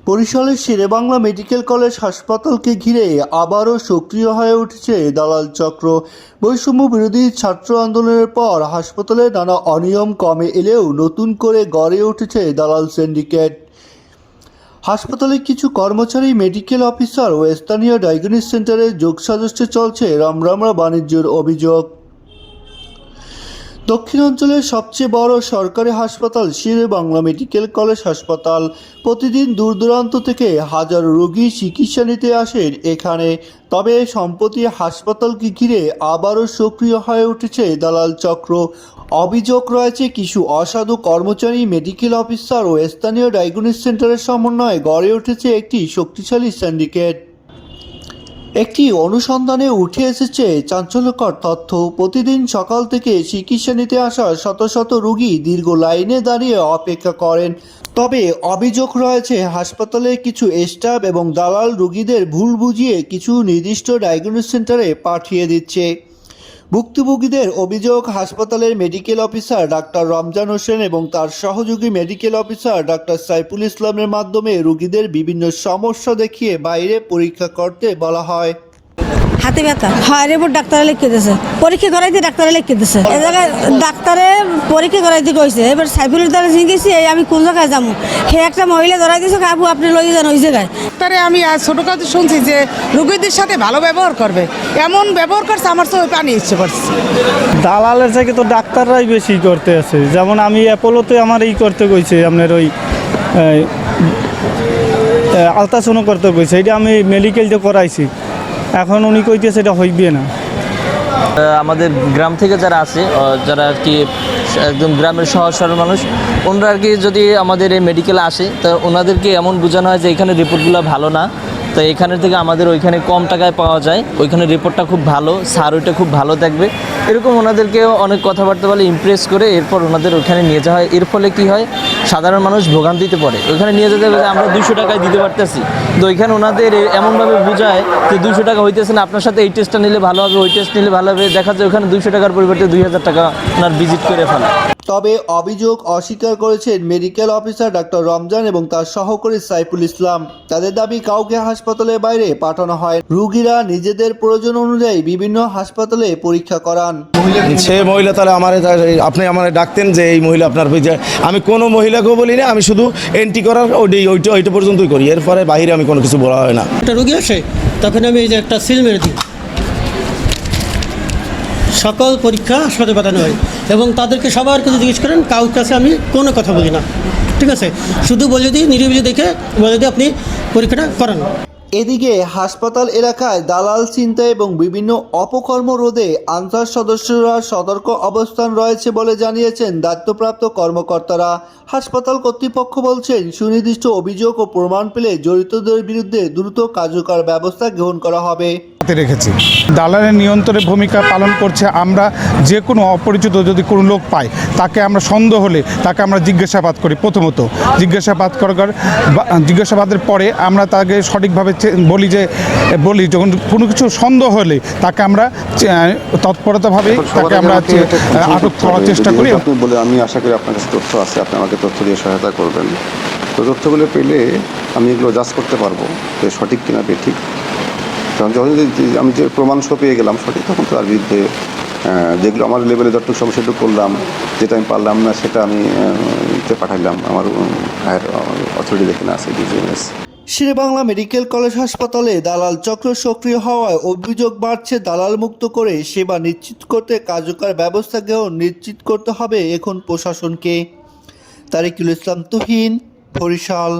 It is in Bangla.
বরিশালের শেরেবাংলা মেডিকেল কলেজ হাসপাতালকে ঘিরে আবারও সক্রিয় হয়ে উঠেছে দালাল চক্র। বৈষম্য বিরোধী ছাত্র আন্দোলনের পর হাসপাতালে নানা অনিয়ম কমে এলেও নতুন করে গড়ে উঠেছে দালাল সিন্ডিকেট। হাসপাতালের কিছু কর্মচারী, মেডিকেল অফিসার ও স্থানীয় ডায়াগনস্টিক সেন্টারে যোগসাজশে চলছে রামরামরা বাণিজ্যের অভিযোগ। দক্ষিণাঞ্চলের সবচেয়ে বড় সরকারি হাসপাতাল শেরেবাংলা মেডিকেল কলেজ হাসপাতাল। প্রতিদিন দূর দূরান্ত থেকে হাজারো রোগী চিকিৎসা নিতে আসেন এখানে। তবে সম্প্রতি হাসপাতালকে ঘিরে আবারও সক্রিয় হয়ে উঠেছে দালাল চক্র। অভিযোগ রয়েছে কিছু অসাধু কর্মচারী, মেডিকেল অফিসার ও স্থানীয় ডায়াগনস্টিক সেন্টারের সমন্বয়ে গড়ে উঠেছে একটি শক্তিশালী সিন্ডিকেট। একটি অনুসন্ধানে উঠে এসেছে চাঞ্চল্যকর তথ্য। প্রতিদিন সকাল থেকে চিকিৎসা নিতে আসা শত শত রোগী দীর্ঘ লাইনে দাঁড়িয়ে অপেক্ষা করেন। তবে অভিযোগ রয়েছে হাসপাতালের কিছু স্টাফ এবং দালাল রোগীদের ভুল বুঝিয়ে কিছু নির্দিষ্ট ডায়াগনস্টিক সেন্টারে পাঠিয়ে দিচ্ছে। ভুক্তভোগীদের অভিযোগ, হাসপাতালের medical officer doctor Ramzan Hossain এবং তার সহযোগী মেডিকেল অফিসার ডাক্তার সাইফুল ইসলামের মাধ্যমে রোগীদের বিভিন্ন সমস্যা দেখিয়ে বাইরে পরীক্ষা করতে বলা হয়। হাতে ব্যথা হয়, রিপোর্ট ডাক্তারে লিখে দিয়েছে, পরীক্ষা করাইতে ডাক্তারে লিখে দিয়েছে। এই জায়গায় ডাক্তারে পরীক্ষা করাইতে কইছে। এবার সাইফুলের দ্বারা জিজ্ঞেসি আমি কোন জায়গায় যাবো, সে একটা মহিলা ধরাই দিয়েছে, আপু আপনি লই যান ওই জায়গায়। ডাক্তারে আমি আজ ছোটো কাছে শুনছি যে রোগীদের সাথে ভালো ব্যবহার করবে, এমন ব্যবহার করছে আমার চোখে পানি ইচ্ছে করছে। দালালের থেকে তো ডাক্তাররাই বেশি করতে আছে। যেমন আমি অ্যাপোলোতে আমার করতে কইছে, আপনার ওই আলট্রাসাউন্ড করতে কইছে, এটা আমি মেডিকেলটা করাইছি। এখন উনি কইতেছে এটা হইবে না। আমাদের গ্রাম থেকে যারা আছে, যারা আর কি একদম গ্রামের সহজ সরল মানুষ, ওনারা আর কি যদি আমাদের এই মেডিকেলে আসে তা ওনাদেরকে এমন বোঝানো হয় যে এখানে রিপোর্টগুলো ভালো না, তো এখানের থেকে আমাদের ওইখানে কম টাকায় পাওয়া যায়, ওইখানে রিপোর্টটা খুব ভালো, স্যার ওইটা খুব ভালো দেখবে, এরকম ওনাদেরকে অনেক কথাবার্তা বলে ইমপ্রেস করে এরপর ওনাদের ওইখানে নিয়ে যাওয়া হয়। এর ফলে কী হয়, সাধারণ মানুষ ভোগান্তিতে পড়ে। ওইখানে নিয়ে যেতে হবে আমরা 200 টাকায় দিতে পারতেছি, তো ওইখানে ওনাদের এমনভাবে বোঝায় যে 200 টাকা হইতেছে না, আপনার সাথে এই টেস্টটা নিলে ভালো হবে, ওই টেস্ট নিলে ভালো হবে, দেখা যায় ওখানে 200 টাকার পরিবর্তে 2000 টাকা ওনার ভিজিট করে ফেলা। তবে অভিযোগ অস্বীকার করেছেন মেডিকেল অফিসার ডাক্তার রমজান এবং তার সহকারী সাইফুল ইসলাম। তাদের দাবি, কাউকে হাসপাতালের বাইরে পাঠানো হয়, রোগীরা নিজেদের প্রয়োজন অনুযায়ী বিভিন্ন হাসপাতালে পরীক্ষা করান। সে মহিলা তাহলে আপনি আমার ডাকতেন যে এই মহিলা আপনার, আমি কোনো মহিলাকেও বলি না, আমি শুধু এন্ট্রি করার ওইটা পর্যন্তই করি, এরপরে বাইরে আমি কোনো কিছু বলা হয় না। একটা রোগী আসে তখন আমি এই যে একটা সিল মেরে দিই, সকল পরীক্ষা হাসপাতালে পাঠানো হয় এবং তাদেরকে সবার কাছে জিজ্ঞেস করেন, কাউর কাছে আমি কোনো কথা বলি না, ঠিক আছে, শুধু বলে দিই, নিরিবিলি দেখে বলে দিই আপনি পরীক্ষাটা করান। এদিকে হাসপাতাল এলাকায় দালাল চিন্তা এবং বিভিন্ন অপকর্ম রোধে আনসার সদস্যরা সতর্ক অবস্থান রয়েছে বলে জানিয়েছেন দায়িত্বপ্রাপ্ত কর্মকর্তারা। হাসপাতাল কর্তৃপক্ষ বলছেন, সুনির্দিষ্ট অভিযোগ ও প্রমাণ পেলে জড়িতদের বিরুদ্ধে দ্রুত কার্যকর ব্যবস্থা গ্রহণ করা হবে। রেখেছি দালালের নিয়ন্ত্রণের ভূমিকা পালন করছে। আমরা যে কোনো অপরিচিত যদি কোনো লোক পাই, তাকে আমরা সন্দেহ হলে তাকে আমরা জিজ্ঞাসাবাদ করি। প্রথমত জিজ্ঞাসাবাদের পরে আমরা তাকে সঠিকভাবে বলি যখন কোনো কিছু সন্দেহ হলে তাকে আমরা তৎপরতাভাবে তাকে আমরা আটক করার চেষ্টা করি। বলে আমি আশা করি আপনার কাছে তথ্য আছে, আপনি আমাকে তথ্য দিয়ে সহায়তা করবেন। তো তথ্যগুলো পেলে আমি এগুলো জাজ করতে পারবো যে সঠিক কিনা বেঠিক। কারণ যখন আমি যে প্রমাণ সহ পেয়ে গেলাম সঠিক, তখন তার বিরুদ্ধে যেগুলো আমার লেভেলে যতটুকু সমস্যা সেটুকু করলাম, যেটা আমি পারলাম না সেটা আমি পাঠাইলাম আমার হায়ার অথরিটি যেখানে আছে ডিজিএমএস। শেরেবাংলা মেডিকেল কলেজ হাসপাতালে দালাল চক্র সক্রিয় হওয়ায় অভিযোগ বাড়ছে। দালাল মুক্ত করে সেবা নিশ্চিত করতে কার্যকর ব্যবস্থা গ্রহণ নিশ্চিত করতে হবে এখন প্রশাসনকে। তারিকুল ইসলাম তুহিন, বরিশাল।